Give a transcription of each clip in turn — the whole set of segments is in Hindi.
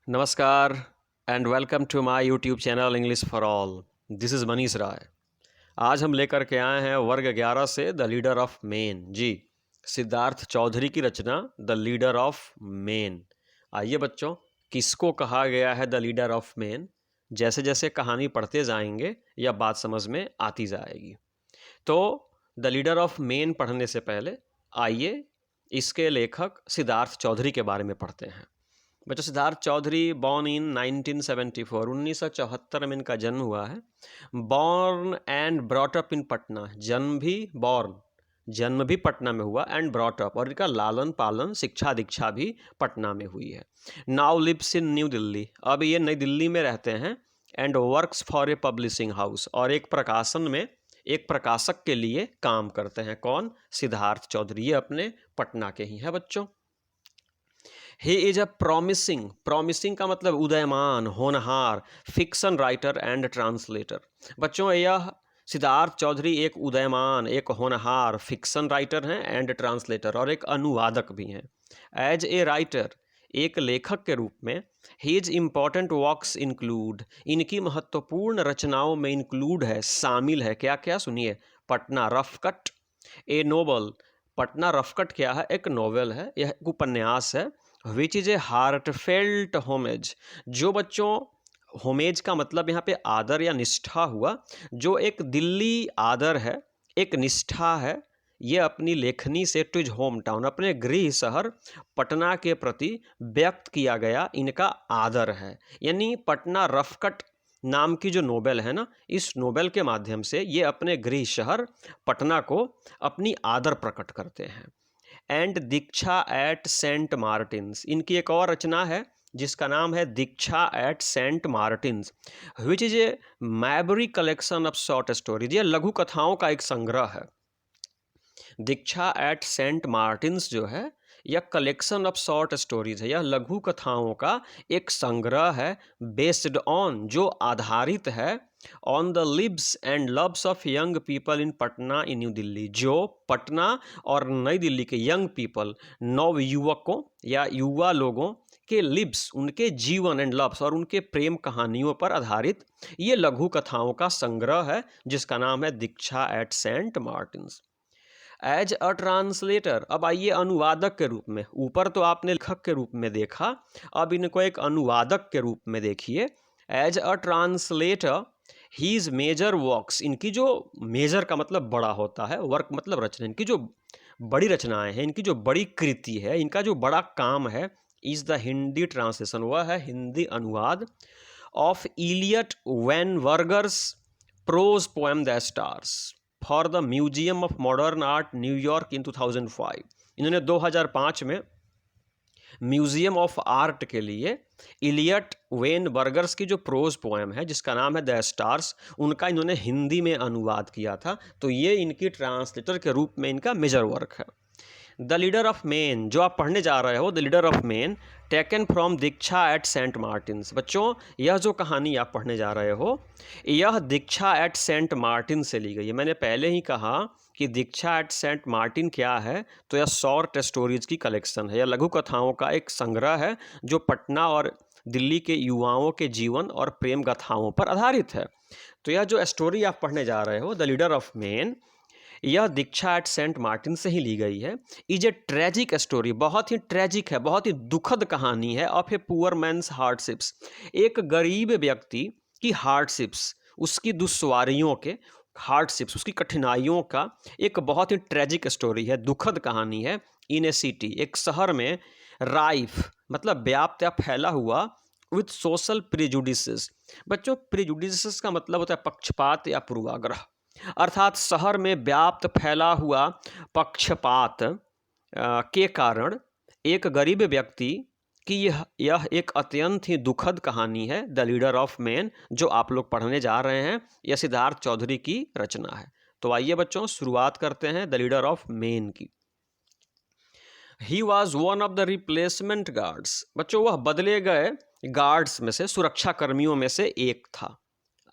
नमस्कार and welcome to my YouTube channel English for all. This is Manish Rai. आज हम लेकर के आए हैं वर्ग 11 से द लीडर ऑफ मेन। जी, सिद्धार्थ चौधरी की रचना द लीडर ऑफ मेन। आइए बच्चों, किसको कहा गया है द लीडर ऑफ मेन? जैसे जैसे कहानी पढ़ते जाएंगे यह बात समझ में आती जाएगी। तो द लीडर ऑफ मेन पढ़ने से पहले आइए इसके लेखक सिद्धार्थ चौधरी के बारे में पढ़ते हैं। बच्चों, सिद्धार्थ चौधरी बॉर्न इन 1974, 1974 में इनका जन्म हुआ है। Born and brought up in Patna, जन्म भी पटना में हुआ एंड ब्रॉट अप, और इनका लालन पालन शिक्षा दीक्षा भी पटना में हुई है। Now lives in new Delhi, अब ये नई दिल्ली में रहते हैं। And works for a publishing house, और एक प्रकाशन में एक प्रकाशक के लिए काम करते हैं। कौन? सिद्धार्थ चौधरी। ये अपने पटना के ही हैं बच्चों। ही इज अ प्रॉमिसिंग का मतलब उदयमान, होनहार फिक्शन राइटर एंड ट्रांसलेटर। बच्चों, यह सिद्धार्थ चौधरी एक उदयमान, एक होनहार फिक्शन राइटर हैं एंड ट्रांसलेटर, और एक अनुवादक भी हैं। एज ए राइटर, एक लेखक के रूप में, हीज इम्पॉर्टेंट वर्क्स इंक्लूड, इनकी महत्वपूर्ण रचनाओं में इंक्लूड है, शामिल है। क्या क्या? सुनिए। Patna rough cut, a novel. Patna rough cut क्या है? एक नोवेल है, यह एक उपन्यास है। Which is a heartfelt homage, जो बच्चों, होमेज का मतलब यहाँ पे आदर या निष्ठा हुआ, जो एक दिल्ली आदर है, एक निष्ठा है। ये अपनी लेखनी से टू होम टाउन, अपने गृह शहर पटना के प्रति व्यक्त किया गया इनका आदर है। यानी पटना रफकट नाम की जो नोवेल है ना, इस नोवेल के माध्यम से ये अपने गृह शहर पटना को अपनी आदर प्रकट करते हैं। And Diksha at saint Martin's, इनकी एक और रचना है जिसका नाम है Diksha at saint Martin's, which is a mabry collection of short stories. ये लघु कथाओं का एक संग्रह है। दीक्षा एट सेंट मार्टिन्स जो है, यह कलेक्शन ऑफ शॉर्ट स्टोरीज है, यह लघु कथाओं का एक संग्रह है। बेस्ड ऑन, जो आधारित है, on the leaves and loves of young people in Patna in new Delhi, जो पटना और नई दिल्ली के यंग पीपल, नव युवकों या युवा लोगों के लिव्स, उनके जीवन एंड लव्स और उनके प्रेम कहानियों पर आधारित ये लघु कथाओं का संग्रह है, जिसका नाम है Diksha at saint Martin's. As a translator, अब आइए अनुवादक के रूप में। ऊपर तो आपने लेखक के रूप में देखा, अब इनको एक अनुवादक के रूप में देखिए। As a translator, his major works, इनकी जो मेजर का मतलब बड़ा होता है, वर्क मतलब रचना, इनकी जो बड़ी रचनाएं हैं, इनकी जो बड़ी कृति है, इनका जो बड़ा काम है, इज द हिंदी ट्रांसलेशन, वह है हिंदी अनुवाद of Eliot Weinberger's prose poem the stars for the museum of modern art New York in 2005। इन्होंने 2005 में म्यूजियम ऑफ आर्ट के लिए इलियट वेनबर्गर्स की जो प्रोज पोएम है जिसका नाम है द स्टार्स, उनका इन्होंने हिंदी में अनुवाद किया था। तो ये इनकी ट्रांसलेटर के रूप में इनका मेजर वर्क है। द लीडर ऑफ मेन, जो आप पढ़ने जा रहे हो, the leader of men, taken from Diksha at saint Martin's. बच्चों, यह जो कहानी आप पढ़ने जा रहे हो, यह दीक्षा एट सेंट मार्टिन से ली गई है। मैंने पहले ही कहा कि दीक्षा एट सेंट मार्टिन क्या है, तो यह शॉर्ट स्टोरीज की कलेक्शन है, यह लघु कथाओं का एक संग्रह है जो पटना और दिल्ली के युवाओं के जीवन और प्रेम गाथाओं पर आधारित है। तो यह जो स्टोरी आप पढ़ने जा रहे हो, द लीडर ऑफ मेन, यह दीक्षा एट सेंट मार्टिन से ही ली गई है। इज ए ट्रेजिक स्टोरी, बहुत ही ट्रेजिक है, बहुत ही दुखद कहानी है, of a poor man's hardships, एक गरीब व्यक्ति की हार्डशिप्स, उसकी दुश्वारियों के, हार्डशिप्स, उसकी कठिनाइयों का एक बहुत ही ट्रेजिक स्टोरी है, दुखद कहानी है। इन ए सिटी, एक शहर में, राइफ मतलब व्याप्त या फैला हुआ, विथ सोशल प्रिजुडिसेस। बच्चों, प्रिजुडिसेस का मतलब होता है पक्षपात या पूर्वाग्रह, अर्थात शहर में व्याप्त फैला हुआ पक्षपात के कारण एक गरीब व्यक्ति की यह एक अत्यंत ही दुखद कहानी है। द लीडर ऑफ मेन, जो आप लोग पढ़ने जा रहे हैं, यह सिद्धार्थ चौधरी की रचना है। तो आइए बच्चों, शुरुआत करते हैं द लीडर ऑफ मेन की। He was one of the replacement guards. बच्चों, वह बदले गए गार्ड्स में से, सुरक्षा कर्मियों में से एक था।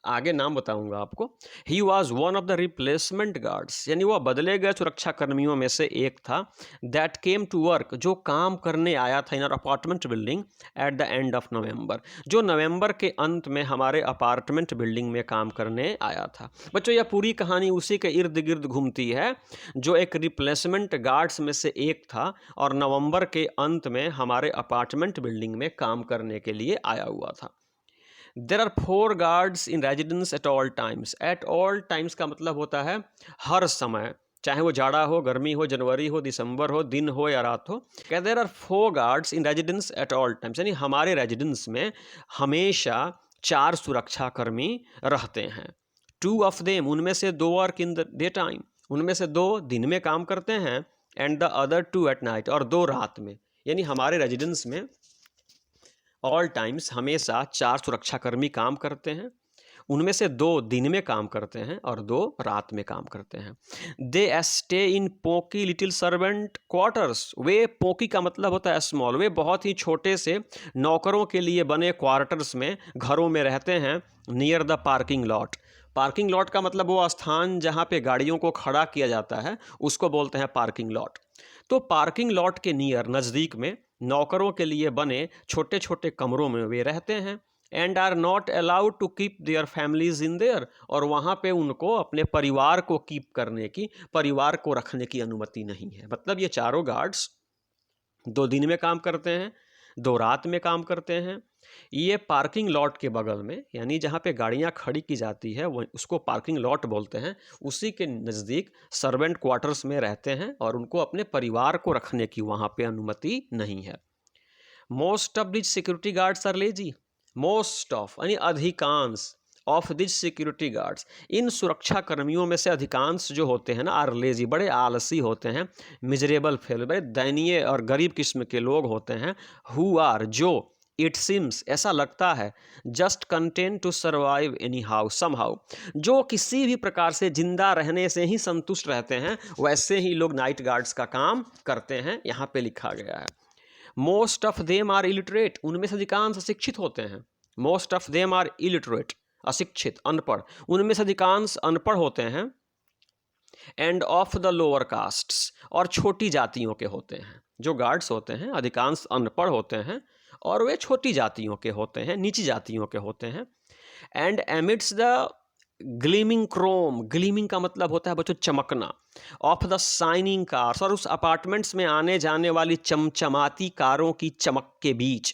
आगे नाम बताऊंगा आपको। He was one of the replacement guards, यानी वह बदले गए सुरक्षा कर्मियों में से एक था। दैट केम टू वर्क, जो काम करने आया था in our apartment building at the end of November, जो नवंबर के अंत में हमारे अपार्टमेंट बिल्डिंग में काम करने आया था। बच्चों यह पूरी कहानी उसी के इर्द गिर्द घूमती है जो एक रिप्लेसमेंट गार्ड्स में से एक था और नवंबर के अंत में हमारे अपार्टमेंट बिल्डिंग में काम करने के लिए आया हुआ था। There are 4 guards in residence at all times. At all times का मतलब होता है हर समय, चाहे वो जाड़ा हो, गर्मी हो, जनवरी हो, दिसंबर हो, दिन हो या रात हो। There are 4 guards in residence at all times, यानी हमारे रेजिडेंस में हमेशा 4 सुरक्षाकर्मी रहते हैं। 2 ऑफ देम, उनमें से 2 work in the day time, उनमें से 2 दिन में काम करते हैं, and the other 2 at night, और 2 रात में। यानी हमारे रेजिडेंस में ऑल टाइम्स हमेशा 4 सुरक्षाकर्मी काम करते हैं, उनमें से 2 दिन में काम करते हैं और 2 रात में काम करते हैं। They stay in poke little servant quarters, way, poke का मतलब होता है स्मॉल, वे बहुत ही छोटे से नौकरों के लिए बने क्वार्टर्स में, घरों में रहते हैं। Near the parking lot, parking lot का मतलब वो स्थान जहाँ पे गाड़ियों को खड़ा किया जाता है उसको बोलते हैं पार्किंग लॉट। तो पार्किंग लॉट के नियर, नज़दीक में, नौकरों के लिए बने छोटे छोटे कमरों में वे रहते हैं। And are not allowed to keep their families in there, और वहाँ पे उनको अपने परिवार को कीप करने की, परिवार को रखने की अनुमति नहीं है। मतलब ये चारों गार्ड्स 2 दिन में काम करते हैं, 2 रात में काम करते हैं। ये पार्किंग लॉट के बगल में, यानी जहाँ पे गाड़ियाँ खड़ी की जाती है वो उसको पार्किंग लॉट बोलते हैं, उसी के नज़दीक सर्वेंट क्वार्टर्स में रहते हैं और उनको अपने परिवार को रखने की वहाँ पे अनुमति नहीं है। Most of this security guards are lazy, most of यानी अधिकांश, ऑफ दिस सिक्योरिटी गार्ड्स, इन सुरक्षा कर्मियों में से अधिकांश जो होते हैं ना, आर लेजी, बड़े आलसी होते हैं। मिजरेबल फेल, बड़े दयनीय और गरीब किस्म के लोग होते हैं। हु आर, जो, इट सीम्स, ऐसा लगता है, just content to survive anyhow somehow, जो किसी भी प्रकार से जिंदा रहने से ही संतुष्ट रहते हैं, वैसे ही लोग नाइट गार्ड्स का काम करते हैं, यहाँ पे लिखा गया है। Most of them are illiterate, उनमें से अधिकांश अशिक्षित होते हैं। Most of them are illiterate, अशिक्षित, अनपढ़, उनमें से अधिकांश अनपढ़ होते हैं। And of the lower castes, और छोटी जातियों के होते हैं। जो गार्ड्स होते हैं अधिकांश अनपढ़ होते हैं और वे छोटी जातियों के होते हैं, नीची जातियों के होते हैं। And amidst the gleaming Chrome, gleaming का मतलब होता है बच्चों चमकना, ऑफ द शाइनिंग कार्स, और उस अपार्टमेंट्स में आने जाने वाली चमचमाती कारों की चमक के बीच।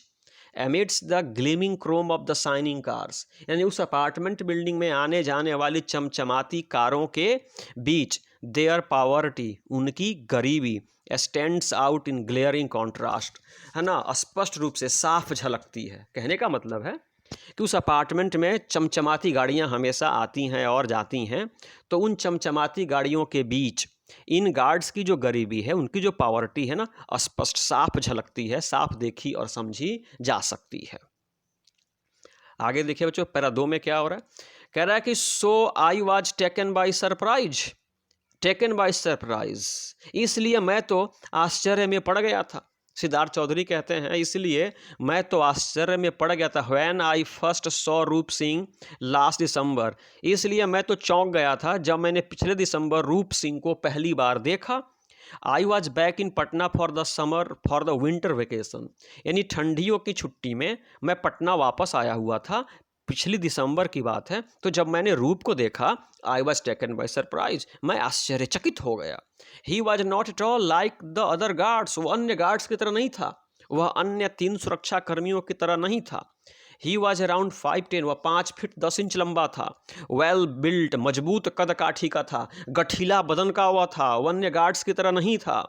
Amidst the gleaming chrome of the shining cars, यानी उस अपार्टमेंट बिल्डिंग में आने जाने वाली चमचमाती कारों के बीच। देयर पावर्टी, उनकी गरीबी, stands out in glaring contrast, है ना, स्पष्ट रूप से साफ झलकती है। कहने का मतलब है कि उस अपार्टमेंट में चमचमाती गाड़ियां हमेशा आती हैं और जाती हैं, तो उन चमचमाती गाड़ियों के बीच इन गार्ड्स की जो गरीबी है, उनकी जो पावर्टी है ना, स्पष्ट साफ झलकती है, साफ देखी और समझी जा सकती है। आगे देखिए बच्चों, पैरा 2 में क्या हो रहा है। कह रहा है कि so I was taken by surprise, taken by surprise, इसलिए मैं तो आश्चर्य में पड़ गया था। सिद्धार्थ चौधरी कहते हैं इसलिए मैं तो आश्चर्य में पड़ गया था। व्हेन आई फर्स्ट सॉ रूप सिंह लास्ट दिसंबर, इसलिए मैं तो चौंक गया था जब मैंने पिछले दिसंबर रूप सिंह को पहली बार देखा। I was back in Patna for the summer, for the winter vacation, यानी ठंडियों की छुट्टी में मैं पटना वापस आया हुआ था। पिछली दिसंबर की बात है। तो जब मैंने रूप को देखा, आई वॉज टेकन बाई सरप्राइज, मैं आश्चर्यचकित हो गया। He was not at all like the other guards, वो अन्य गार्ड्स की तरह नहीं था, वह अन्य 3 सुरक्षा कर्मियों की तरह नहीं था। ही वॉज अराउंड 5'10", वह 5 फीट 10 इंच लंबा था। वेल बिल्ट, मजबूत कद काठी का था, गठीला बदन का हुआ था, वो अन्य गार्ड्स की तरह नहीं था।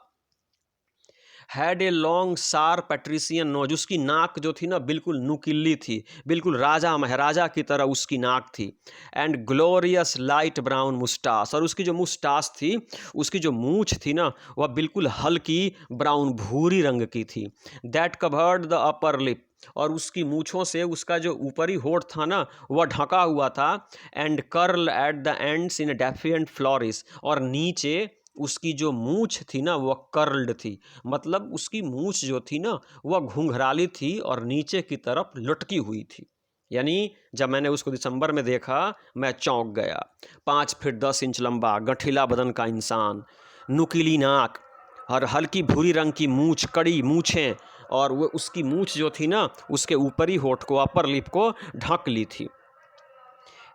Had a long sharp patrician nose, उसकी नाक जो थी ना बिल्कुल नुकीली थी, बिल्कुल राजा महाराजा की तरह उसकी नाक थी। एंड ग्लोरियस लाइट ब्राउन मुस्टास, और उसकी जो मुस्टास थी, उसकी जो मूछ थी ना, वह बिल्कुल हल्की ब्राउन भूरी रंग की थी। That covered the upper lip, और उसकी मूछों से उसका जो ऊपरी होठ था ना वह ढका हुआ था। And curl at the ends in defiant flourish, और नीचे उसकी जो मूछ थी ना वह कर्ल्ड थी, मतलब उसकी मूछ जो थी ना वह घुंघराली थी और नीचे की तरफ लटकी हुई थी। यानी जब मैंने उसको दिसंबर में देखा मैं चौंक गया। 5 फीट 10 इंच लंबा, गठीला बदन का इंसान, नुकीली नाक और हल्की भूरी रंग की मूछ, कड़ी मूछें, और वो उसकी मूछ जो थी ना उसके ऊपरी होठ को, अपर लिप को ढक ली थी।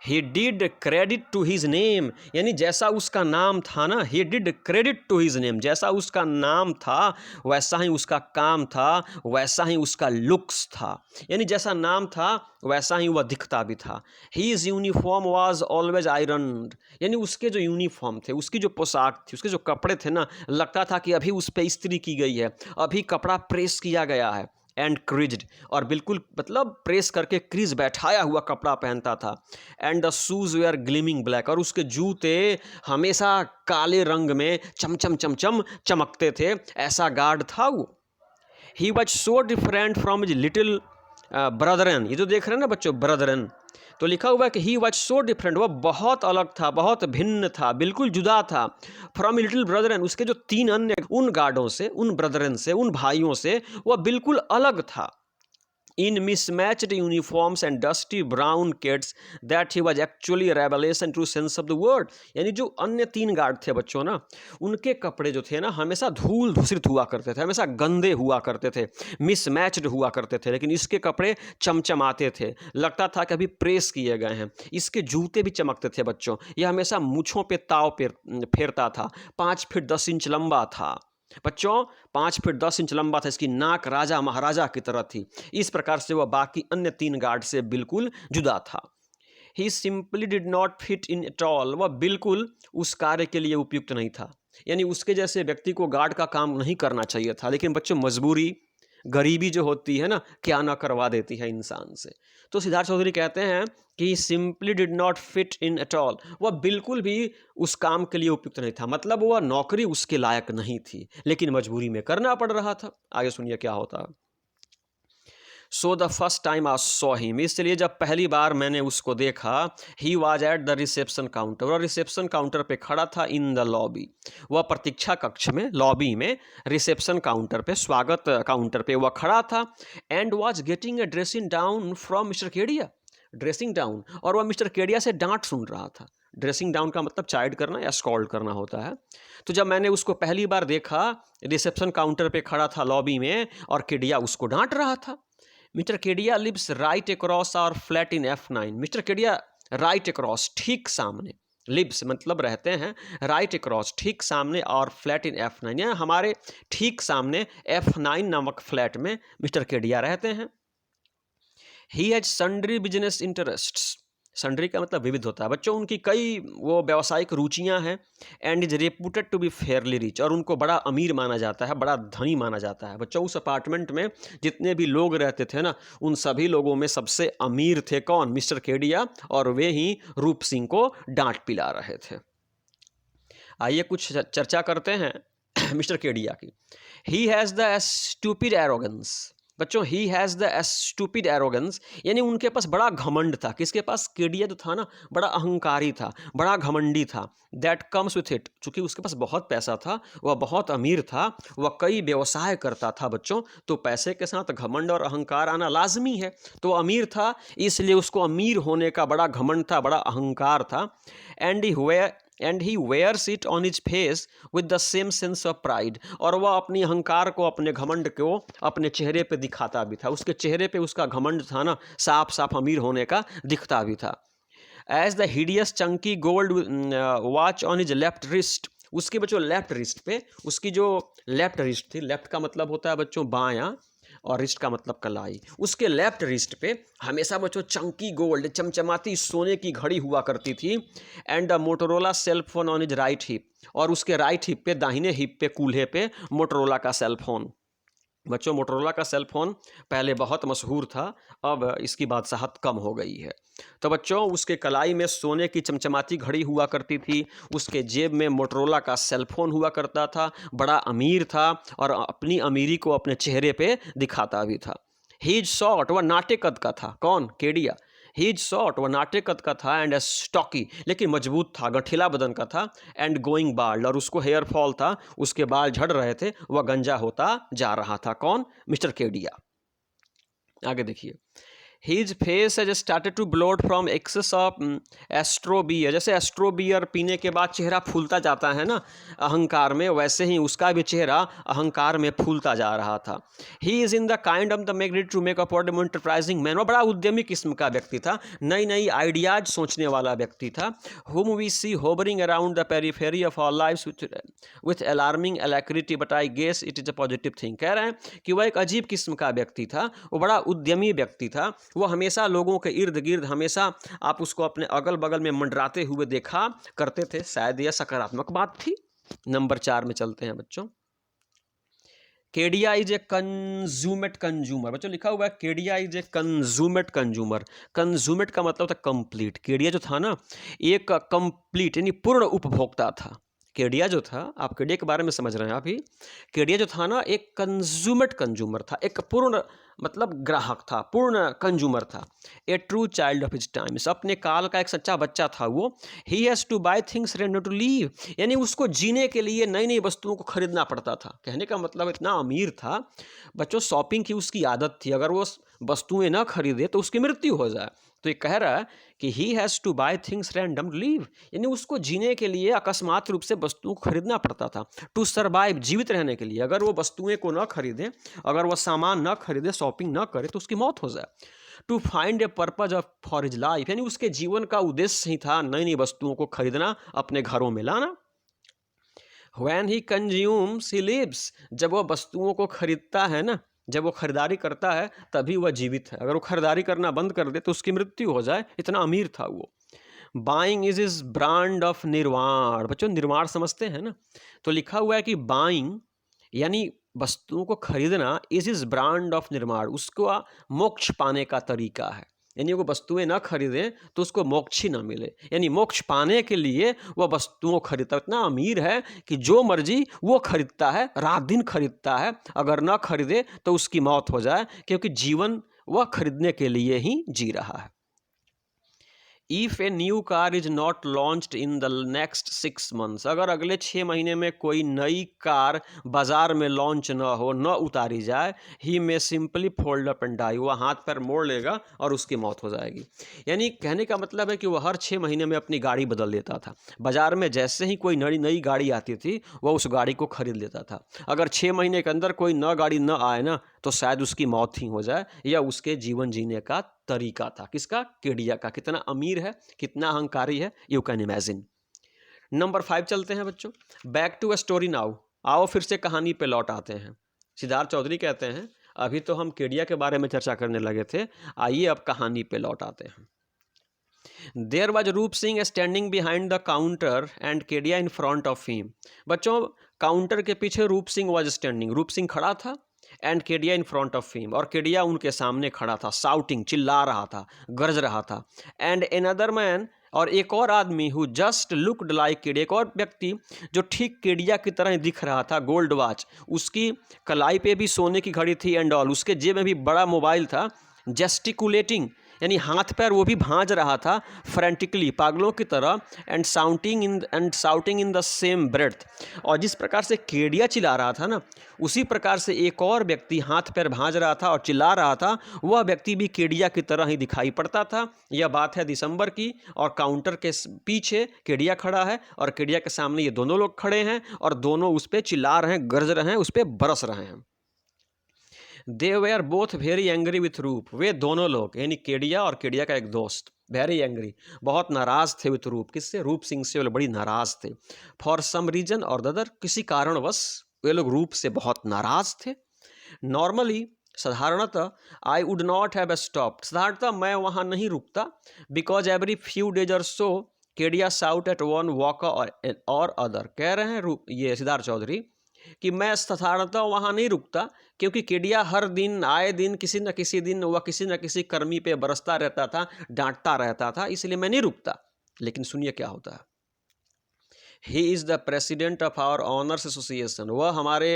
He did credit to his name, यानी जैसा उसका नाम था ना, he did credit to his name, जैसा उसका नाम था वैसा ही उसका काम था, वैसा ही उसका लुक्स था, यानी जैसा नाम था वैसा ही वह दिखता भी था। His uniform was always ironed, यानी उसके जो यूनिफॉर्म थे, उसकी जो पोशाक थी, उसके जो कपड़े थे ना, लगता था कि अभी उस पर इस्त्री की गई है, अभी कपड़ा प्रेस किया गया है। एंड क्रिज्ड, और बिल्कुल मतलब प्रेस करके क्रीज बैठाया हुआ कपड़ा पहनता था। And the shoes were gleaming black, और उसके जूते हमेशा काले रंग में चमचम चमचम चमकते थे, ऐसा गार्ड था वो। He was so different from his little Brethren, ये जो देख रहे हैं ना बच्चों ब्रदरन, तो लिखा हुआ है कि ही वॉज सो डिफरेंट, वह बहुत अलग था, बहुत भिन्न था, बिल्कुल जुदा था। फ्रॉम लिटिल ब्रदरन, उसके जो 3 अन्य उन गार्डों से, उन ब्रदरन से, उन भाइयों से वह बिल्कुल अलग था। in mismatched uniforms and dusty brown kids that he was actually a revelation to sense of the word, यानी जो अन्य 3 गार्ड थे बच्चों ना, उनके कपड़े जो थे ना हमेशा धूल धूसरित हुआ करते थे, हमेशा गंदे हुआ करते थे, मिसमैच्ड हुआ करते थे, लेकिन इसके कपड़े चमचमाते थे, लगता था कि अभी प्रेस किए गए हैं। इसके जूते भी चमकते थे बच्चों, यह हमेशा मूँछों पे ताव फेरता था, 5 फीट 10 इंच लंबा था बच्चों, 5 फीट 10 इंच लंबा था, इसकी नाक राजा महाराजा की तरह थी। इस प्रकार से वह बाकी अन्य 3 गार्ड से बिल्कुल जुदा था। He simply did not fit in at all, वह बिल्कुल उस कार्य के लिए उपयुक्त नहीं था, यानी उसके जैसे व्यक्ति को गार्ड का काम नहीं करना चाहिए था। लेकिन बच्चों मजबूरी, गरीबी जो होती है ना, क्या ना करवा देती है इंसान से। तो सिद्धार्थ चौधरी कहते हैं कि simply did not fit in at all, वह बिल्कुल भी उस काम के लिए उपयुक्त नहीं था, मतलब वह नौकरी उसके लायक नहीं थी, लेकिन मजबूरी में करना पड़ रहा था। आगे सुनिए क्या होता। So the first time I saw him, इसलिए जब पहली बार मैंने उसको देखा, he was at the reception counter, वह रिसेप्शन काउंटर पे खड़ा था, इन द लॉबी, वह प्रतीक्षा कक्ष में, लॉबी में, रिसेप्शन काउंटर पे, स्वागत काउंटर पे वह खड़ा था। And was getting a dressing down from mister Kedia, dressing down, और वह मिस्टर केडिया से डांट सुन रहा था। ड्रेसिंग डाउन का मतलब चाइल्ड करना या स्कॉल्ड करना होता है। तो जब मैंने उसको पहली बार देखा, रिसेप्शन काउंटर पे खड़ा था लॉबी में, और केडिया उसको डांट रहा था। Mister Kedia lives right across our flat in F9, mister Kedia right across ठीक सामने, लिव्स मतलब रहते हैं, राइट अक्रॉस ठीक सामने, और फ्लैट इन F9 यानी हमारे ठीक सामने F9 नामक फ्लैट में मिस्टर केडिया रहते हैं। He has sundry business interests, sundry का मतलब विविध होता है बच्चों, उनकी कई वो व्यावसायिक रुचियां हैं। And is reputed to be fairly rich, और उनको बड़ा अमीर माना जाता है, बड़ा धनी माना जाता है बच्चों। उस अपार्टमेंट में जितने भी लोग रहते थे ना, उन सभी लोगों में सबसे अमीर थे कौन? मिस्टर केडिया, और वे ही रूप सिंह को डांट पिला रहे थे। आइए कुछ चर्चा करते हैं मिस्टर केडिया की। He has the stupid arrogance, बच्चों he has the stupid arrogance, यानी उनके पास बड़ा घमंड था। किसके पास? केडिया जो था ना, बड़ा अहंकारी था, बड़ा घमंडी था। दैट कम्स विथ इट, चूंकि उसके पास बहुत पैसा था, वह बहुत अमीर था, वह कई व्यवसाय करता था बच्चों, तो पैसे के साथ घमंड और अहंकार आना लाजमी है। तो वह अमीर था, इसलिए उसको अमीर होने का बड़ा घमंड था, बड़ा अहंकार था। And he wears it on his face with the same sense of pride, और वह अपनी अहंकार को, अपने घमंड को अपने चेहरे पे दिखाता भी था। उसके चेहरे पे उसका घमंड था ना, साफ साफ अमीर होने का दिखता भी था। As the hideous chunky gold watch on his left wrist, उसके बच्चों लेफ्ट रिस्ट पे, उसकी जो लेफ्ट रिस्ट थी, लेफ्ट का मतलब होता है बच्चों बायां, और रिस्ट का मतलब कलाई, उसके लेफ्ट रिस्ट पे हमेशा बच्चों चंकी गोल्ड, चमचमाती सोने की घड़ी हुआ करती थी। And the Motorola cell phone on his right hip, और उसके राइट हिप पे, दाहिने हिप पे, कूल्हे पे मोटोरोला का सेल फोन। बच्चों मोटोरोला का सेल फोन पहले बहुत मशहूर था, अब इसकी बादशाहत कम हो गई है। तो बच्चों उसके कलाई में सोने की चमचमाती घड़ी हुआ करती थी, उसके जेब में मोटोरोला का सेल फोन हुआ करता था, बड़ा अमीर था, और अपनी अमीरी को अपने चेहरे पे दिखाता भी था। हीज शॉर्ट, वह नाटे कद का था, कौन? केडिया। हीज शॉर्ट, वह नाटे कद का था, एंड स्टॉकी, लेकिन मजबूत था, गठीला बदन का था। एंड गोइंग बाल्ड, और उसको हेयर फॉल था, उसके बाल झड़ रहे थे, वह गंजा होता जा रहा था। कौन? मिस्टर केडिया। आगे देखिए। His face has started to bloat from excess of astro beer. जैसे एस्ट्रो बियर पीने के बाद चेहरा फूलता जाता है ना अहंकार में, वैसे ही उसका भी चेहरा अहंकार में फूलता जा रहा था। He is in the kind of the magnet to make upward enterprising man. वो बड़ा उद्यमी किस्म का व्यक्ति था, नई नई आइडियाज सोचने वाला व्यक्ति था। whom we see hovering around the periphery of our lives with alarming alacrity, but I guess it is a positive thing। कह रहे हैं कि वह एक अजीब किस्म का व्यक्ति था, वो बड़ा उद्यमी व्यक्ति था, वो हमेशा लोगों के इर्द गिर्द, हमेशा आप उसको अपने अगल बगल में मंडराते हुए देखा करते थे। शायद यह सकारात्मक बात थी। नंबर 4 में चलते हैं बच्चों। Kedia is a consummate consumer. बच्चों लिखा हुआ है Kedia is a consummate consumer. Consummate का मतलब था कंप्लीट। केडिया जो था ना एक कंप्लीट यानी पूर्ण उपभोक्ता था। केडिया जो था, आप केडिया के बारे में समझ रहे हैं अभी, केडिया जो था ना एक कंज्यूमेट कंज्यूमर था, एक पूर्ण मतलब ग्राहक था, पूर्ण कंज्यूमर था। A true child of his times, अपने काल का एक सच्चा बच्चा था वो। He has to buy things render to live, यानी उसको जीने के लिए नई नई वस्तुओं को खरीदना पड़ता था। कहने का मतलब इतना अमीर था बच्चों, शॉपिंग की उसकी आदत थी, अगर वो वस्तुएं ना खरीदे तो उसकी मृत्यु हो जाए। तो ये कह रहा है कि he has to buy things random to live, यानी उसको जीने के लिए अकस्मात रूप से वस्तुओं को खरीदना पड़ता था। टू सर्वाइव, जीवित रहने के लिए अगर वो वस्तुएं को ना खरीदे, अगर वो सामान ना खरीदे, शॉपिंग ना करे तो उसकी मौत हो जाए। To find a purpose of for his life, यानी उसके जीवन का उद्देश्य ही था नई नई वस्तुओं को खरीदना, अपने घरों में लाना। When he consumes he lives, जब वह वस्तुओं को खरीदता है ना, जब वो खरीदारी करता है तभी वह जीवित है, अगर वो खरीदारी करना बंद कर दे तो उसकी मृत्यु हो जाए, इतना अमीर था वो। Buying is is brand of निर्वाण। बच्चों निर्वाण समझते हैं ना, तो लिखा हुआ है कि बाइंग यानी वस्तुओं को खरीदना, इज ब्रांड ऑफ निर्माण, उसको मोक्ष पाने का तरीका है। यानी वो वस्तुएं ना खरीदें तो उसको मोक्ष ही ना मिले, यानी मोक्ष पाने के लिए वह वस्तुओं खरीदता। इतना अमीर है कि जो मर्जी वो खरीदता है, रात दिन खरीदता है, अगर ना खरीदे तो उसकी मौत हो जाए, क्योंकि जीवन वह खरीदने के लिए ही जी रहा है। If a new car is not launched in the next 6 months, अगर अगले 6 महीने में कोई नई कार बाजार में लॉन्च न हो, न उतारी जाए, he may simply fold up and die, वह हाथ पैर मोड़ लेगा और उसकी मौत हो जाएगी। यानी कहने का मतलब है कि वह हर 6 महीने में अपनी गाड़ी बदल लेता था। बाजार में जैसे ही कोई नई गाड़ी आती थी वह उस गाड़ी को खरीद लेता था। अगर 6 महीने के अंदर कोई नई गाड़ी न आए ना तो शायद उसकी मौत ही हो जाए, या उसके जीवन जीने का तरीका था। किसका? केडिया का। कितना अमीर है, कितना अहंकारी है, यू कैन इमेजिन। नंबर 5 चलते हैं बच्चों। Back to a story now, आओ फिर से कहानी पे लौट आते हैं। सिद्धार्थ चौधरी कहते हैं अभी तो हम केडिया के बारे में चर्चा करने लगे थे, आइए अब कहानी पे लौट आते हैं। देयर वॉज रूप Singh standing behind the counter and Kedia in front of him. बच्चों काउंटर के पीछे रूप सिंह वॉज स्टैंडिंग, रूप सिंह खड़ा था, and Kedia in front of him, और केडिया उनके सामने खड़ा था, साउटिंग चिल्ला रहा था, गरज रहा था। एंड एनदर मैन, और एक और आदमी who just looked like Kedia, एक और व्यक्ति जो ठीक केडिया की तरह दिख रहा था, गोल्ड वॉच, उसकी कलाई पे भी सोने की घड़ी थी एंड ऑल, उसके जेब में भी बड़ा मोबाइल था, जेस्टिकुलेटिंग यानी हाथ पैर वो भी भांज रहा था, फ्रेंटिकली पागलों की तरह, and shouting in the same breath. और जिस प्रकार से केडिया चिल्ला रहा था ना, उसी प्रकार से एक और व्यक्ति हाथ पैर भांज रहा था और चिल्ला रहा था, वह व्यक्ति भी केडिया की तरह ही दिखाई पड़ता था। यह बात है दिसंबर की, और काउंटर के पीछे केडिया खड़ा है और केडिया के सामने ये दोनों लोग खड़े हैं, और दोनों उस पर चिल्ला रहे हैं, गरज रहे हैं, उस पर बरस रहे हैं। They were both very angry with Roop, वे दोनों लोग यानी केडिया और केडिया का एक दोस्त, वेरी एंग्री, बहुत नाराज थे विथ रूप, किससे? रूप सिंह से वो बड़ी नाराज थे। फॉर सम रीजन और अदर, किसी कारणवश वे लोग रूप से बहुत नाराज थे। नॉर्मली साधारणतः I would not have stopped, साधारणतः मैं वहाँ नहीं रुकता, बिकॉज एवरी फ्यू डेज और so Kedia shout at one walk or other. कह रहे हैं रूप ये सिद्धार्थ चौधरी कि मैं साधारणतः वहाँ नहीं रुकता, क्योंकि केडिया हर दिन आए दिन किसी न किसी दिन वह किसी न किसी कर्मी पे बरसता रहता था, डांटता रहता था, इसलिए मैं नहीं रुकता। लेकिन सुनिए क्या होता है। He is the president of our owners association, वह हमारे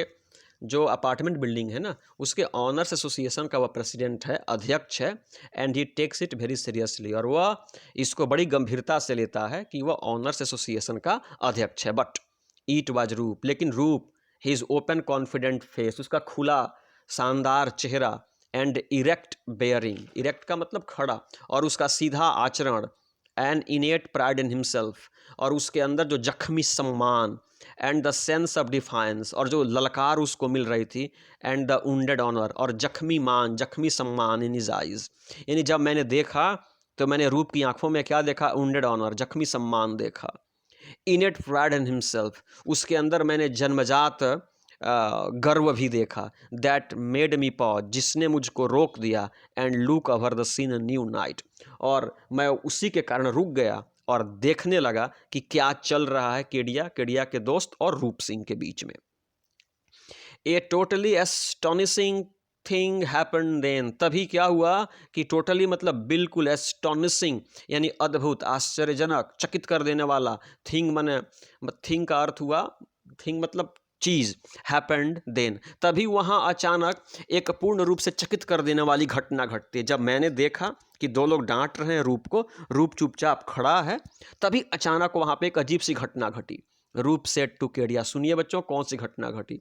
जो अपार्टमेंट बिल्डिंग है ना उसके ऑनर्स एसोसिएशन का वह प्रेसिडेंट है, अध्यक्ष है। And he takes it very seriously, और वह इसको बड़ी गंभीरता से लेता है कि वह ऑनर्स एसोसिएशन का अध्यक्ष है। बट इट वाज रूप, लेकिन रूप, हिज ओपन कॉन्फिडेंट फेस, उसका खुला शानदार चेहरा, एंड इरेक्ट बेयरिंग, इरेक्ट का मतलब खड़ा, और उसका सीधा आचरण, एन इनेट प्राइड इन हिमसेल्फ, और उसके अंदर जो जख्मी सम्मान, and the sense of defines, और जो ललकार उसको मिल रही थी, एंड द वुंडेड ऑनर, और जख्मी मान, जख्मी सम्मान इन हिज आइज। यानी जब मैंने देखा तो मैंने रूप की आंखों में क्या देखा? वुंडेड ऑनर, जख्मी सम्मान देखा। इनेट प्राइड इन हिमसेल्फ, उसके अंदर मैंने जन्मजात गर्व भी देखा। दैट मेड मी पॉज, जिसने मुझको रोक दिया, and look over the scene new night, और मैं उसी के कारण रुक गया और देखने लगा कि क्या चल रहा है केडिया, केडिया के दोस्त और रूप सिंह के बीच में। A totally astonishing thing happen then, तभी क्या हुआ कि टोटली मतलब बिल्कुल, एस्टॉनिशिंग यानी अद्भुत, आश्चर्यजनक, चकित कर देने वाला, थिंग माने, थिंग का अर्थ हुआ, थिंग मतलब चीज़, हैपेंड देन, तभी वहाँ अचानक एक पूर्ण रूप से चकित कर देने वाली घटना घटती है। जब मैंने देखा कि दो लोग डांट रहे हैं रूप को, रूप चुपचाप खड़ा है, तभी अचानक वहाँ पे एक अजीब सी घटना घटी। रूप सेड टू केडिया, सुनिए बच्चों कौन सी घटना घटी।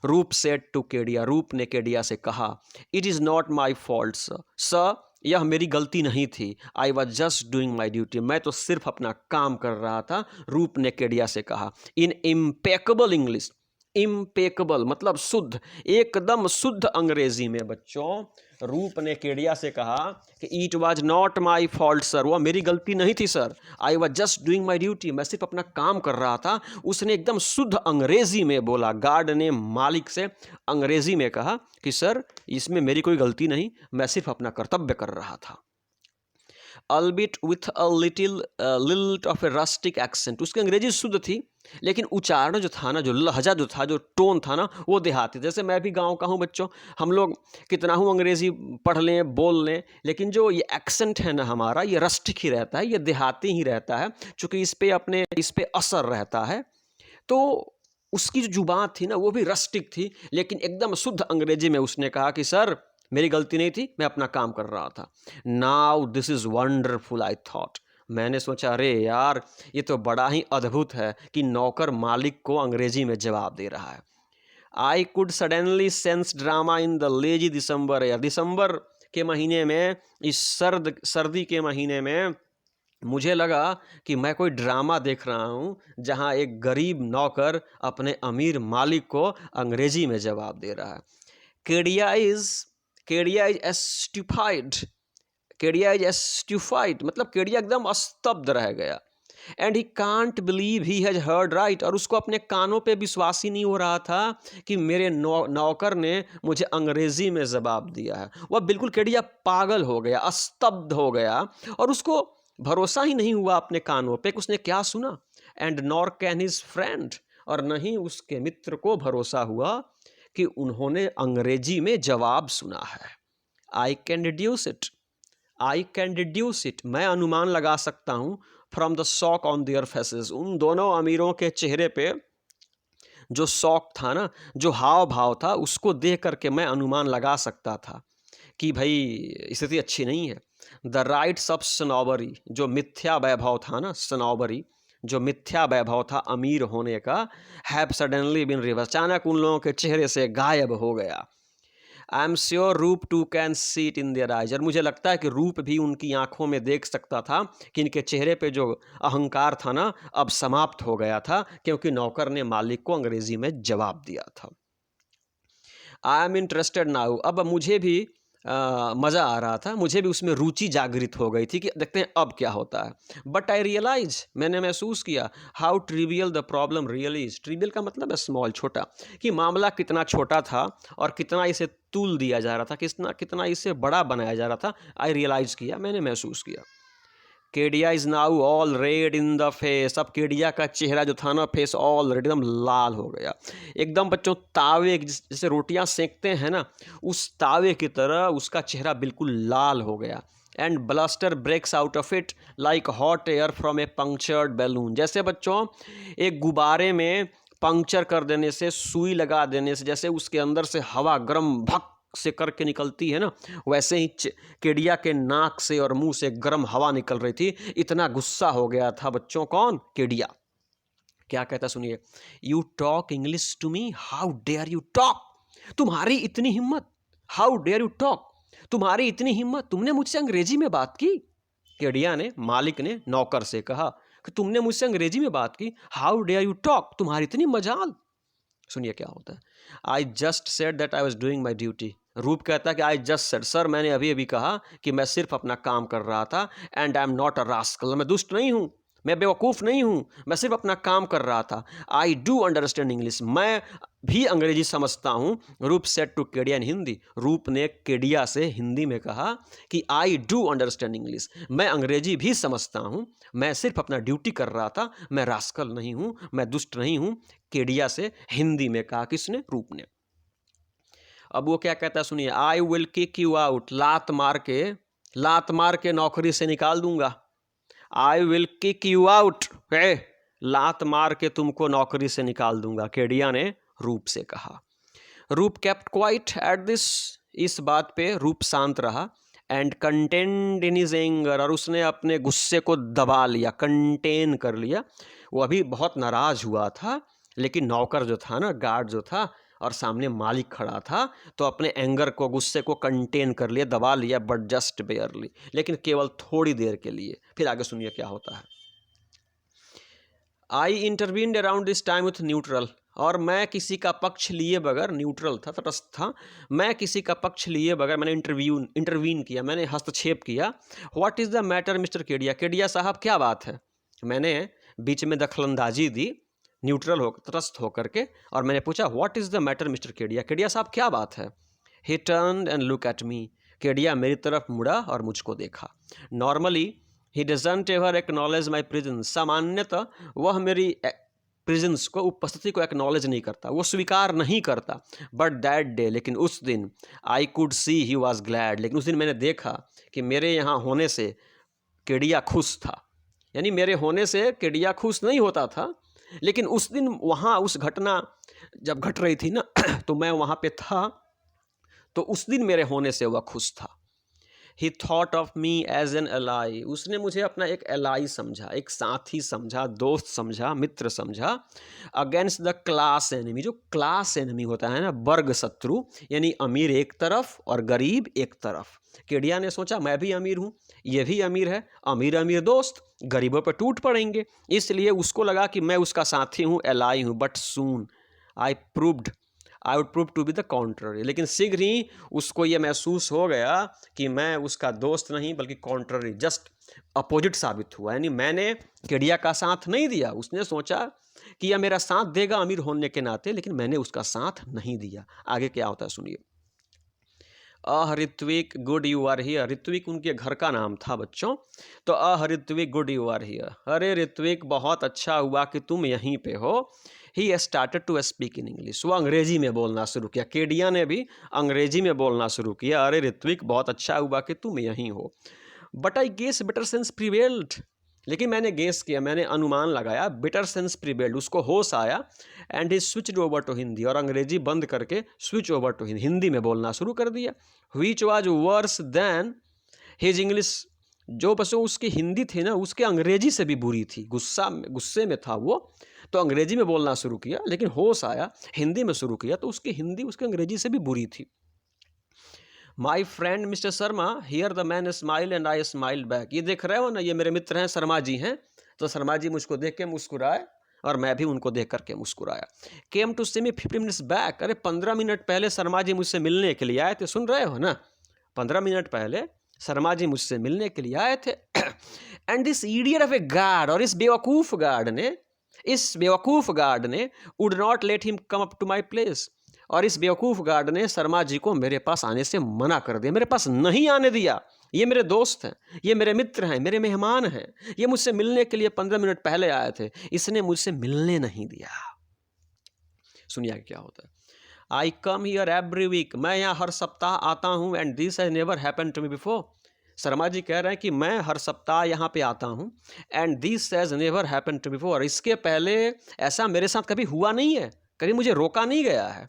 रूप सेड टू केडिया, रूप ने केडिया से कहा, it is not my fault sir, यह मेरी गलती नहीं थी, I was just doing my duty, मैं तो सिर्फ अपना काम कर रहा था। रूप ने केडिया से कहा इन इम्पेकेबल इंग्लिश, इम्पेकेबल मतलब शुद्ध, एकदम शुद्ध अंग्रेजी में बच्चों रूप ने केडिया से कहा कि it was not my fault sir, वह मेरी गलती नहीं थी sir, I was just doing my duty, मैं सिर्फ अपना काम कर रहा था। उसने एकदम शुद्ध अंग्रेजी में बोला, गार्ड ने मालिक से अंग्रेजी में कहा कि सर इसमें मेरी कोई गलती नहीं, मैं सिर्फ अपना कर्तव्य कर रहा था। albeit with a little of a rustic accent, उसकी अंग्रेजी शुद्ध थी लेकिन उच्चारण जो था ना, जो लहजा जो था, जो टोन था ना, वो देहाती। जैसे मैं भी गांव का हूँ बच्चों, हम लोग कितना हूँ अंग्रेजी पढ़ लें, बोल लें, लेकिन जो ये एक्सेंट है ना हमारा, ये रस्टिक ही रहता है, ये देहाती ही रहता है, चूँकि इस पे असर रहता है। तो उसकी जो जुबान थी ना वो भी रस्टिक थी, लेकिन एकदम शुद्ध अंग्रेजी में उसने कहा कि सर मेरी गलती नहीं थी, मैं अपना काम कर रहा था। Now this is wonderful I thought, मैंने सोचा अरे यार ये तो बड़ा ही अद्भुत है कि नौकर मालिक को अंग्रेजी में जवाब दे रहा है। I could suddenly sense drama in the lazy December air, दिसंबर के महीने में, इस सर्दी के महीने में मुझे लगा कि मैं कोई ड्रामा देख रहा हूँ जहाँ एक गरीब नौकर अपने अमीर मालिक को अंग्रेजी में जवाब दे रहा है। केडिया इज एस्टिफाइड, केडिया इज एस्टिफाइड मतलब केडिया एकदम स्तब्ध रह गया। And he can't believe he has heard right, और उसको अपने कानों पे विश्वास ही नहीं हो रहा था कि मेरे नौकर ने मुझे अंग्रेजी में जवाब दिया है। वह बिल्कुल केडिया पागल हो गया, स्तब्ध हो गया, और उसको भरोसा ही नहीं हुआ अपने कानों पे कि उसने क्या सुना। And nor can his friend, और नहीं उसके मित्र को भरोसा हुआ कि उन्होंने अंग्रेजी में जवाब सुना है। I can deduce it, I can deduce it, मैं अनुमान लगा सकता हूँ, from the shock on their faces, उन दोनों अमीरों के चेहरे पे जो शौक था ना, जो हाव भाव था, उसको देख करके मैं अनुमान लगा सकता था कि भाई स्थिति अच्छी नहीं है। द राइट्स ऑफ स्नॉबरी, जो मिथ्या वैभव था ना, स्नॉबरी जो मिथ्या वैभव था अमीर होने का, हैव सडनली बिन रिवर्स, अचानक उन लोगों के चेहरे से गायब हो गया। I am sure Roop too can see it in their eyes, और मुझे लगता है कि रूप भी उनकी आंखों में देख सकता था कि इनके चेहरे पे जो अहंकार था ना अब समाप्त हो गया था, क्योंकि नौकर ने मालिक को अंग्रेजी में जवाब दिया था। आई एम इंटरेस्टेड नाउ, अब मुझे भी मज़ा आ रहा था, मुझे भी उसमें रुचि जागृत हो गई थी कि देखते हैं अब क्या होता है। बट आई रियलाइज, मैंने महसूस किया, how trivial the problem really is, trivial का मतलब है स्मॉल, छोटा, कि मामला कितना छोटा था और कितना इसे तूल दिया जा रहा था, कितना इसे बड़ा बनाया जा रहा था। आई रियलाइज़ किया, मैंने महसूस किया। Kedia is now all red in the face, अब केडिया का चेहरा जो था ना, फेस ऑल रेड, एकदम लाल हो गया, एकदम बच्चों तावे जैसे रोटियां सेकते हैं ना, उस तावे की तरह उसका चेहरा बिल्कुल लाल हो गया। And bluster breaks out of it like hot air from a punctured balloon, जैसे बच्चों एक गुब्बारे में पंक्चर कर देने से, सुई लगा देने से, जैसे उसके अंदर से हवा गर्म भक से करके निकलती है ना, वैसे ही केडिया के नाक से और मुंह से गर्म हवा निकल रही थी। इतना गुस्सा हो गया था बच्चों, कौन? केडिया। क्या कहता सुनिए, you talk English to me, how dare you talk, तुम्हारी इतनी हिम्मत, हाउ डेयर यू टॉक, तुम्हारी इतनी हिम्मत, तुमने मुझसे अंग्रेजी में बात की। केडिया ने, मालिक ने नौकर से कहा कि तुमने मुझसे अंग्रेजी में बात की, हाउ डेयर यू टॉक, तुम्हारी इतनी मजाल। सुनिए क्या होता है, I just said that I was doing my duty. रूप कहता है कि आई जस्ट सेड, सर मैंने अभी अभी कहा कि मैं सिर्फ अपना काम कर रहा था, and I am not a rascal, मैं दुष्ट नहीं हूँ, मैं बेवकूफ़ नहीं हूँ, मैं सिर्फ अपना काम कर रहा था। आई डू अंडरस्टैंड इंग्लिश, मैं भी अंग्रेजी समझता हूँ। रूप सेड टू केडिया इन हिंदी, रूप ने केडिया से हिंदी में कहा कि आई डू अंडरस्टैंड इंग्लिश, मैं अंग्रेजी भी समझता हूँ, मैं सिर्फ अपना ड्यूटी कर रहा था, मैं रास्कल नहीं हूँ, मैं दुष्ट नहीं हूँ। केडिया से हिंदी में कहा, किसने? रूप ने। अब वो क्या कहता है सुनिए, I will kick you out, लात मार के नौकरी से निकाल दूंगा। I will kick you out, लात मार के तुमको नौकरी से निकाल दूंगा, केडिया ने रूप से कहा। रूप केप्ट क्वाइट एट दिस, इस बात पे रूप शांत रहा। And contained in his anger, और उसने अपने गुस्से को दबा लिया, कंटेन कर लिया। वो अभी बहुत नाराज हुआ था, लेकिन नौकर जो था ना, गार्ड जो था, और सामने मालिक खड़ा था, तो अपने एंगर को, गुस्से को कंटेन कर लिया, दबा लिया, बट जस्ट बेयरली, लेकिन केवल थोड़ी देर के लिए। फिर आगे सुनिए क्या होता है। I intervened around this time with neutral, और मैं किसी का पक्ष लिए बगैर, न्यूट्रल था, तटस्थ था, मैं किसी का पक्ष लिए बगैर मैंने इंटरवीन किया, मैंने हस्तक्षेप किया। What is the matter mister Kedia, Kedia साहब क्या बात है। मैंने बीच में दखलंदाजी दी, न्यूट्रल हो, तटस्थ होकर के, और मैंने पूछा what is the matter mister Kedia, Kedia साहब क्या बात है। ही turn and look at me, Kedia मेरी तरफ मुड़ा और मुझको देखा। Normally he doesn't ever acknowledge my presence, सामान्यतः वह मेरी प्रेजेंस को, उपस्थिति को एक्नॉलेज नहीं करता, वो स्वीकार नहीं करता। बट दैट डे, लेकिन उस दिन, I could see he was glad, लेकिन उस दिन मैंने देखा कि मेरे यहाँ होने से केडिया खुश था। यानी मेरे होने से केडिया खुश नहीं होता था, लेकिन उस दिन वहाँ उस घटना जब घट रही थी ना तो मैं वहाँ पे था, तो उस दिन मेरे होने से वह खुश था। He thought of me as an ally, उसने मुझे अपना एक एलाई समझा, एक साथी समझा, दोस्त समझा, मित्र समझा। अगेंस्ट द क्लास एनिमी, जो क्लास एनिमी होता है ना, वर्ग शत्रु, यानी अमीर एक तरफ और गरीब एक तरफ। केडिया ने सोचा मैं भी अमीर हूँ, ये भी अमीर है, अमीर अमीर दोस्त गरीबों पर टूट पड़ेंगे, इसलिए उसको लगा कि मैं उसका साथी हूँ, एलाई हूँ। But soon I would prove to be the contrary, लेकिन शीघ्र ही उसको ये महसूस हो गया कि मैं उसका दोस्त नहीं बल्कि कॉन्ट्ररी, जस्ट अपोजिट साबित हुआ। यानी मैंने केडिया का साथ नहीं दिया, उसने सोचा कि यह मेरा साथ देगा अमीर होने के नाते, लेकिन मैंने उसका साथ नहीं दिया। आगे क्या होता है सुनिए। Ritwik good you are here, Ritwik उनके घर का नाम था बच्चों। तो Ritwik good you are here, अरे ऋत्विक बहुत अच्छा हुआ कि तुम यहीं पे हो। He started to speak in English, वो अंग्रेजी में बोलना शुरू किया, केडिया ने भी अंग्रेजी में बोलना शुरू किया। अरे ऋत्विक बहुत अच्छा हुआ कि तुम यहीं हो। But I guess better sense prevailed, लेकिन मैंने गेस किया, मैंने अनुमान लगाया, बेटर सेंस प्रिवेल्ड, उसको होश आया। And he switched over to Hindi, और अंग्रेजी बंद करके स्विच ओवर टू हिंदी में बोलना शुरू कर दिया। Which was worse than his English, जो बस उसकी हिंदी थी ना, उसके अंग्रेजी से भी बुरी थी। गुस्से में था वो, तो अंग्रेजी में बोलना शुरू किया, लेकिन होश आया, हिंदी में शुरू किया, तो उसकी हिंदी उसके अंग्रेजी से भी बुरी थी। My friend mister Sharma, here the man smile and I smiled back, ये देख रहे हो ना, ये मेरे मित्र हैं, शर्मा जी हैं। तो शर्मा जी मुझको देख के मुस्कुराए, और मैं भी उनको देख करके मुस्कुराया। Came to see me 15 minutes back, अरे 15 मिनट पहले शर्मा जी मुझसे मिलने के लिए आए थे, सुन रहे हो ना, 15 मिनट पहले शर्मा जी मुझसे मिलने के लिए आए थे। And this idiot of a guard, और इस बेवकूफ़ गार्ड ने would not let him come up to my place, और इस बेवकूफ़ गार्ड ने शर्मा जी को मेरे पास आने से मना कर दिया, मेरे पास नहीं आने दिया। ये मेरे दोस्त हैं, ये मेरे मित्र हैं, मेरे मेहमान हैं, ये मुझसे मिलने के लिए 15 मिनट पहले आए थे, इसने मुझसे मिलने नहीं दिया। सुनिए क्या होता है। I come here every week, मैं यहाँ हर सप्ताह आता हूँ। And this has never happened to me before, Sharma ji कह रहे हैं कि मैं हर सप्ताह यहाँ पे आता हूँ। And this has never happened to me before, इसके पहले ऐसा मेरे साथ कभी हुआ नहीं है, कभी मुझे रोका नहीं गया है।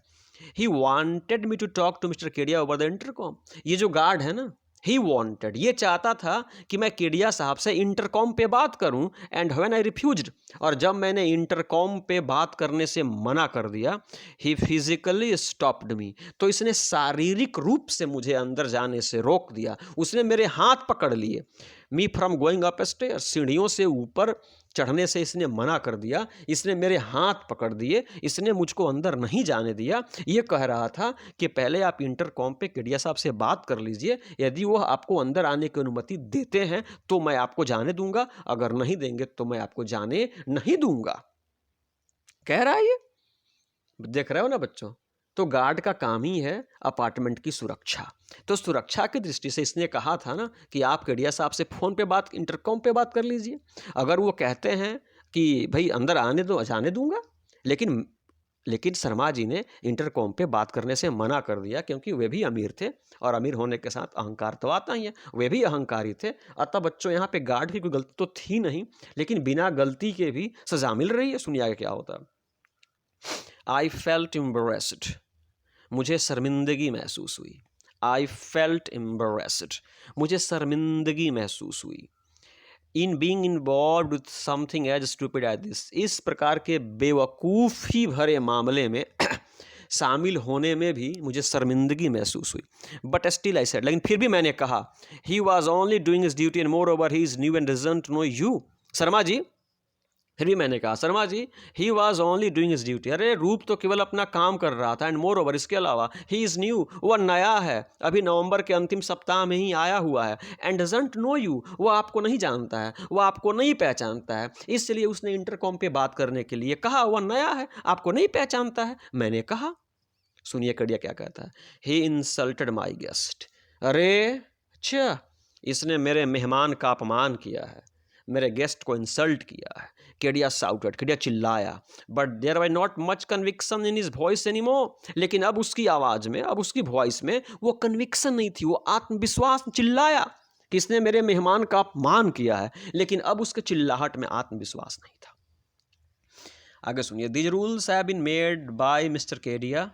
He wanted me to talk to mister Kedia over the intercom, ये जो गार्ड है ना, ही वॉन्टेड, ये चाहता था कि मैं केडिया साहब से इंटरकॉम पे बात करूं, एंड व्हेन आई रिफ्यूज्ड, और जब मैंने इंटरकॉम पे बात करने से मना कर दिया, ही फिजिकली स्टॉप्ड मी, तो इसने शारीरिक रूप से मुझे अंदर जाने से रोक दिया, उसने मेरे हाथ पकड़ लिए। Me from going up stair, सीढ़ियों से ऊपर चढ़ने से इसने मना कर दिया, इसने मेरे हाथ पकड़ दिए, इसने मुझको अंदर नहीं जाने दिया। ये कह रहा था कि पहले आप इंटरकॉम पे केडिया साहब से बात कर लीजिए, यदि वह आपको अंदर आने की अनुमति देते हैं तो मैं आपको जाने दूंगा, अगर नहीं देंगे तो मैं आपको जाने नहीं दूंगा। कह रहा है ये, देख रहे हो ना बच्चों। तो गार्ड का काम ही है अपार्टमेंट की सुरक्षा। तो सुरक्षा की दृष्टि से इसने कहा था ना कि आप केडिया साहब से फ़ोन पे बात, इंटरकॉम पे बात कर लीजिए, अगर वो कहते हैं कि भाई अंदर आने दो, जाने दूंगा। लेकिन शर्मा जी ने इंटरकॉम पे बात करने से मना कर दिया, क्योंकि वे भी अमीर थे, और अमीर होने के साथ अहंकार तो आता ही है, वे भी अहंकारी थे। अतः बच्चों यहाँ पे गार्ड की कोई गलती तो थी नहीं, लेकिन बिना गलती के भी सजा मिल रही है। सुनिए आगे क्या होता है। आई फेल्ट एम्बैरेस्ड, मुझे शर्मिंदगी महसूस हुई। आई फेल्ट एम्बैरेस्ड, मुझे शर्मिंदगी महसूस हुई। In being involved with something as stupid as this, इस प्रकार के बेवकूफ़ी भरे मामले में शामिल होने में भी मुझे शर्मिंदगी महसूस हुई। बट स्टिल आई सेड, लेकिन फिर भी मैंने कहा, he was only doing his duty and moreover he is new and doesn't know you. Sharma ji, फिर भी मैंने कहा, Sharma ji, he was only doing his duty, अरे रूप तो केवल अपना काम कर रहा था, एंड मोर ओवर, इसके अलावा ही इज़ न्यू, वह नया है, अभी नवंबर के अंतिम सप्ताह में ही आया हुआ है, एंड डजंट नो यू, वह आपको नहीं जानता है, वह आपको नहीं पहचानता है, इसलिए उसने इंटरकॉम पे बात करने के लिए कहा, वह नया है, आपको नहीं पहचानता है। मैंने कहा, सुनिए कड़िया क्या कहता है, ही इंसल्टेड माई गेस्ट, अरे अच्छा, इसने मेरे मेहमान का अपमान किया है, मेरे गेस्ट को इंसल्ट किया है। केडिया साउटेड, केडिया चिल्लाया, but there was not much conviction in his voice anymore, लेकिन अब उसकी आवाज़ में, अब उसकी वॉइस में वो कन्विक्शन नहीं थी, वो आत्मविश्वास। चिल्लाया कि इसने मेरे मेहमान का अपमान किया है, लेकिन अब उसके चिल्लाहट में आत्मविश्वास नहीं था। आगे सुनिए, these rules have been made by mister Kedia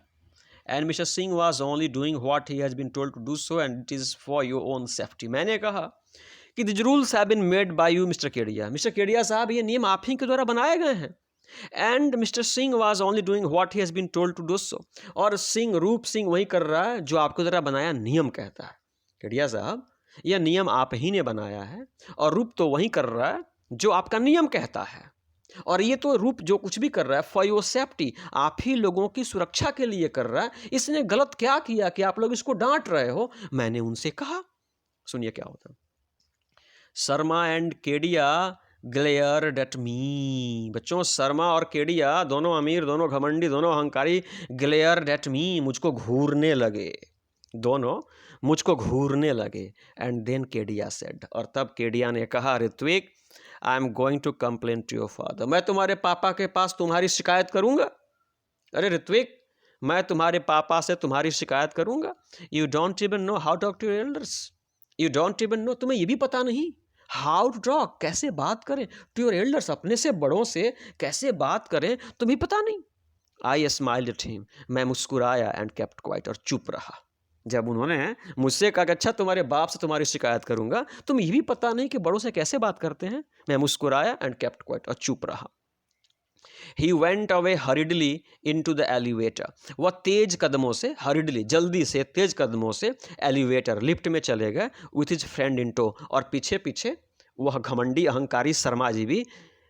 and mister Singh was only doing what he has been told to do so, and it is for your own safety. मैंने कहा कि this rules have been made by you mister Kedia, mister Kedia साहब, ये नियम आप ही के द्वारा बनाए गए हैं। And mister Singh was only doing what he has been told to do so, और सिंह, रूप सिंह वही कर रहा है जो आपके द्वारा बनाया नियम कहता है। केडिया साहब, यह नियम आप ही ने बनाया है, और रूप तो वही कर रहा है जो आपका नियम कहता है, और ये तो रूप जो कुछ भी कर रहा है फॉर योर सेफ्टी, आप ही लोगों की सुरक्षा के लिए कर रहा है। इसने गलत क्या किया कि आप लोग इसको डांट रहे हो? मैंने उनसे कहा, सुनिए क्या होता है। Sharma and Kedia glared at me, बच्चों शर्मा और केडिया, दोनों अमीर, दोनों घमंडी, दोनों अहंकारी, ग्लेयर्ड एट मी, मुझको घूरने लगे, दोनों मुझको घूरने लगे। एंड देन केडिया सेड, और तब केडिया ने कहा, Ritwik, I am going to complain to your father, मैं तुम्हारे पापा के पास तुम्हारी शिकायत करूंगा। अरे ऋत्विक, मैं तुम्हारे पापा से तुम्हारी शिकायत करूंगा। You don't even know how to talk to your elders, you don't even know, तुम्हें ये भी पता नहीं हाउ टू टॉक, कैसे बात करें, टू योर एल्डर्स, अपने से बड़ों से कैसे बात करें, तुम्हें पता नहीं। आई स्माइल्ड एट हिम, मैं मुस्कुराया, एंड केप्ट क्वाइट, और चुप रहा। जब उन्होंने मुझसे कहा कि अच्छा तुम्हारे बाप से तुम्हारी शिकायत करूंगा, तुम्हें ये भी पता नहीं कि बड़ों से कैसे बात करते हैं, मैं मुस्कुराया, एंड केप्ट क्वाइट, और चुप रहा। He went away hurriedly into the elevator, वह तेज कदमों से, hurriedly जल्दी से, तेज कदमों से एलिवेटर, लिफ्ट में चले गए, with his friend in tow, और पीछे पीछे वह घमंडी अहंकारी शर्मा जी भी,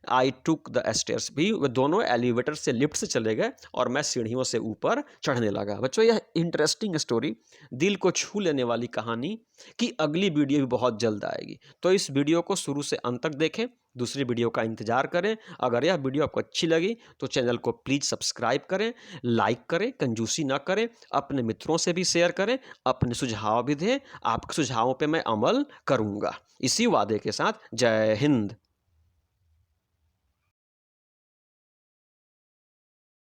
आई टुक द स्टेयर्स, भी वे दोनों एलिवेटर से, लिफ्ट से चले गए, और मैं सीढ़ियों से ऊपर चढ़ने लगा। बच्चों, यह इंटरेस्टिंग स्टोरी, दिल को छू लेने वाली कहानी की अगली वीडियो भी बहुत जल्द आएगी, तो इस वीडियो को शुरू से अंत तक देखें, दूसरी वीडियो का इंतजार करें। अगर यह वीडियो आपको अच्छी लगी तो चैनल को प्लीज़ सब्सक्राइब करें, लाइक करें, कंजूसी ना करें, अपने मित्रों से भी शेयर करें, अपने सुझाव भी दें, आपके सुझावों पे मैं अमल करूँगा। इसी वादे के साथ, जय हिंद।